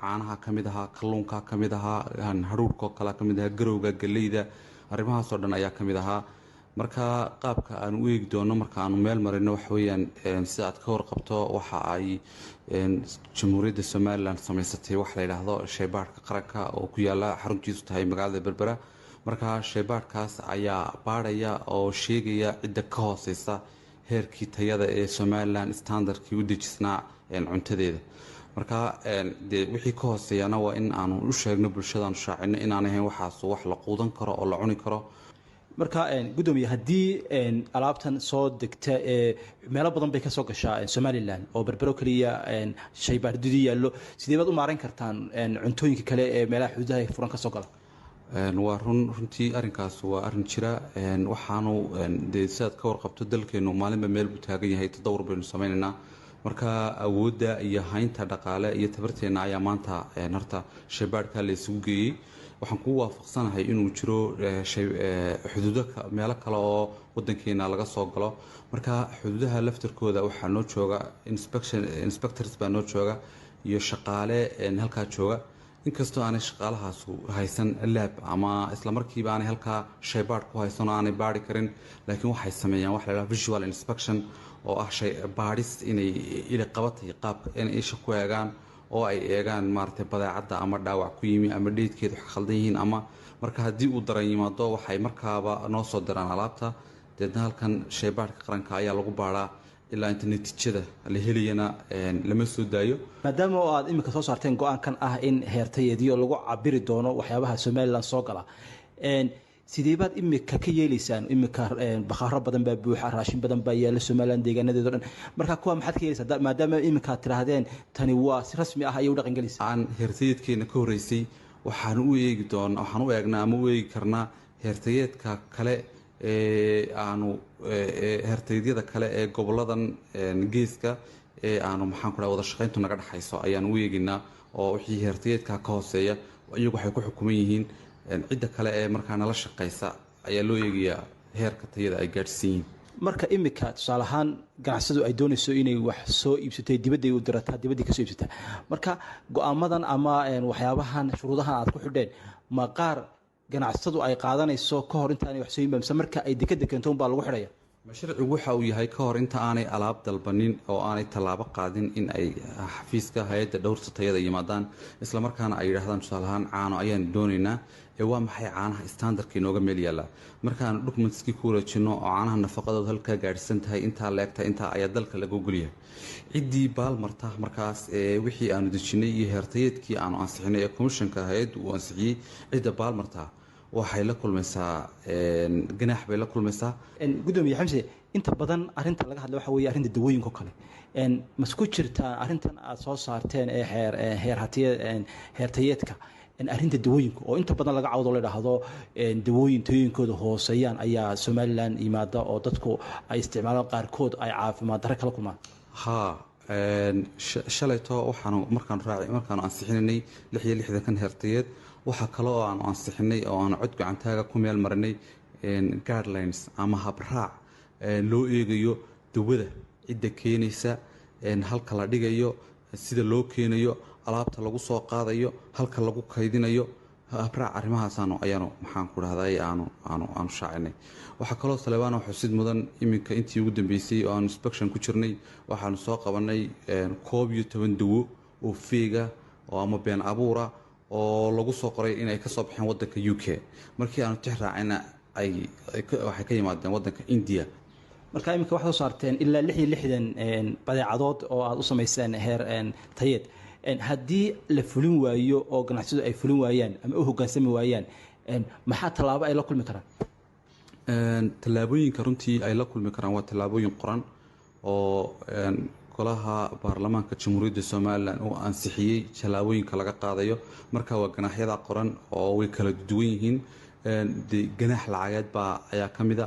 caanaha ka mid ahaa, kalluunka ka mid ahaa, hadhuudhkoo kale ka mid ahaa, garowga, galleyda, arrimahaasoo dhan ayaa ka mid ahaa. marka qaabka aan u eegi doono marka aanu meel marino waxa weeyaan sida aad ka warqabto waxa ay jamhuuriyadda somalilan samaysatay waxa la yidhaahdo shaybaadhka qaranka oo ku yaala xaruntiisu tahay magaalada berbera. marka shaybaadhkaas ayaa baadhaya oo sheegaya cidda ka hooseysa heerkii tayada ee somalilan standardkii u dejisnaa cuntadeeda. marka dee wixii ka hooseeyana waa in aanu u sheegno bulshadaanu shaacino inaan ahayn waxaas wax la quudan karo oo la cuni karo. marka gudoomiye haddii alaabtan soo degta meelo badan bay ka soo gashaa somalilan oo berbero keliya shaybaardidii yaallo, sidee baad u maareyn kartaan cuntooyinka kale ee meelaha xuduudaha furan ka soo gala? waa runtii arrinkaas waa arrin jira. waxaanu dee sidaad ka warqabto dalkeenu maalinba meel buu taagan yahay, tadawur baynu samaynaynaa. marka awoodda iyo haynta dhaqaale iyo tabarteenna ayaa maanta horta shaybaadhka la isugu geeyey. waxaan kugu waafaqsanahay inuu jiro xuduudo meelo kale oo wadankeena laga soo galo. marka xuduudaha laftarkooda waxaa noo jooga inspectors baa noo jooga iyo shaqaale halkaa jooga. inkastoo aanay shaqaalahaasu haysan laab ama islamarkiiba aanay halkaa shaybaadh ku haysan oo aanay baari karin, laakiin waxay sameeyaan waxa la yidhaha visual inspection oo ah baadhis inay ili qabatay qaabka inay isha ku eegaan oo ay eegaan maaragtay badeecadda ama dhaawac ku yimi ama dheedkeeda wax khaldan yihiin. ama marka haddii uu daran yimaado waxay markaaba noo soo diraan alaabta, deedna halkan shaybaadhka qaranka ayaa lagu baadhaa ilaa inta natiijada la helayana lama soo daayo. maadaama oo aad iminka soo saarteen go-aankan ah in heertayeediyo lagu cabiri doono waxyaabaha somalilan soo gala, sidee baad imika ka yeelaysaan? imika bakhaaro badan baa buuxa, raashin badan baa yaalla somalilan deegaanadeedo dhan. marka kuwa maxaad ka yeelaysaa maadaama iminkaad tidhaahdeen tani waa si rasmi ah ayay u dhaqan gelaysaa? aan heertayeedkeena ka horreysay waxaan u eegnaa ama u eegi karnaa heertayeedka kale aanu heertayeedyada kale ee goboladan geeska ee aanu maxaan ku dhaha wada shaqayntu naga dhexayso ayaan u eegaynaa. oo wixii heertayeedka ka hooseeya iyagu waxay ku xukuman yihiin, cidda kale ee markaa nala shaqaysa ayaa loo eegayaa heerka tayada ay gaadhsiin yihiin. marka imika tusaale ahaan ganacsadu ay doonayso inay wax soo iibsatay dibadday u dirataa, dibaddii ka soo iibsataa, marka go-aamadan ama waxyaabahan shuruudahan aad ku xidheen ma qaar ganacsadu ay qaadanayso ka hor intaanay wax soo iibin mise marka ay dekada keento unbaa lagu xidhaya? sharcigu waxa uu yahay ka hor inta aanay alaab dalbanin oo aanay tallaabo qaadin in ay xafiiska hay-adda dhowrta tayada yimaadaan, islamarkaana ay yidhaahdaan tusaale ahaan caano ayaan doonaynaa, waa maxay caanaha standardka inooga meel yaallaa. markaanu documentskii ku wareejino oo caanaha nafaqadooda halkaa gaadhsan tahay, intaa leegtahay, intaa ayaa dalka laga ogolyahay. ciddii baalmarta markaas wixii aanu dejinay iyo heertayeedkii aanu ansixinay ee komishanka hay-addu uu ansixiyey, cidda baalmartaa waxay la kulmaysaa ganaax bay la kulmaysaa. gudoomiye xamse, inta badan arinta laga hadla waxa weeye arrinta dawooyinka kale, masku jirtaa arrintan aad soo saarteen ee heertayeedka arrinta dawooyinka oo inta badan laga cawdo la idhaahdo dawooyin tayooyinkooda hooseeyaan ayaa somalilan yimaada oo dadku ay isticmaalaan, qaarkood ay caafimaad darre kala kulmaan? haa, shalayto markaanu ansixinanay 66 heertayeed waxaa kale oo aanu ansixinay oo aanu cod gacantaaga ku meel marinay guidelines ama habraac loo eegayo dawada cidda keenaysa, halka la dhigayo, sida loo keenayo, alaabta lagu soo qaadayo, halka lagu kaydinayo. habraac arrimahaasaanu ayaanu maxaan ku dhahday aanu shaacinay. waxaa kaloo saleebaana xusid mudan iminka intii ugu dambeysay oo aanu inspection ku jirnay waxaanu soo qabanay 11 dawo oo feega oo ama been abuura oo lagu soo qoray inay ka soo baxeen wadanka UK. markii aanu tix raacayna waxay ka yimaadeen wadanka India. marka iminka waxaad soo saarteen ilaa 66 badeecadood oo aad u samayseen heer tayeed. haddii la fulin waayo oo ganacsadu ay fulin waayaan ama u hoggaansami waayaan, maxaa tallaabo ay la kulmi karaan? tallaabooyinka runtii ay la kulmi karaan waa tallaabooyin qoran oo golaha baarlamaanka jamhuuriyadda somalilan uu ansixiyey tallaabooyinka laga qaadayo. marka waa ganaaxyada qoran oo way kala duwan yihiin. ganaax lacageed ayaa ka mida,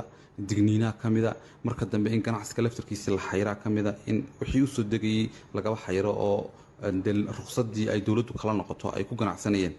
digniinaha ka mida, marka dambe in ganacsiga laftarkiisa la xayiraa ka mida, in wixii usoo degayay lagaba xayiro oo ruqsadii ay dowladdu kala noqoto ay ku ganacsanayeen.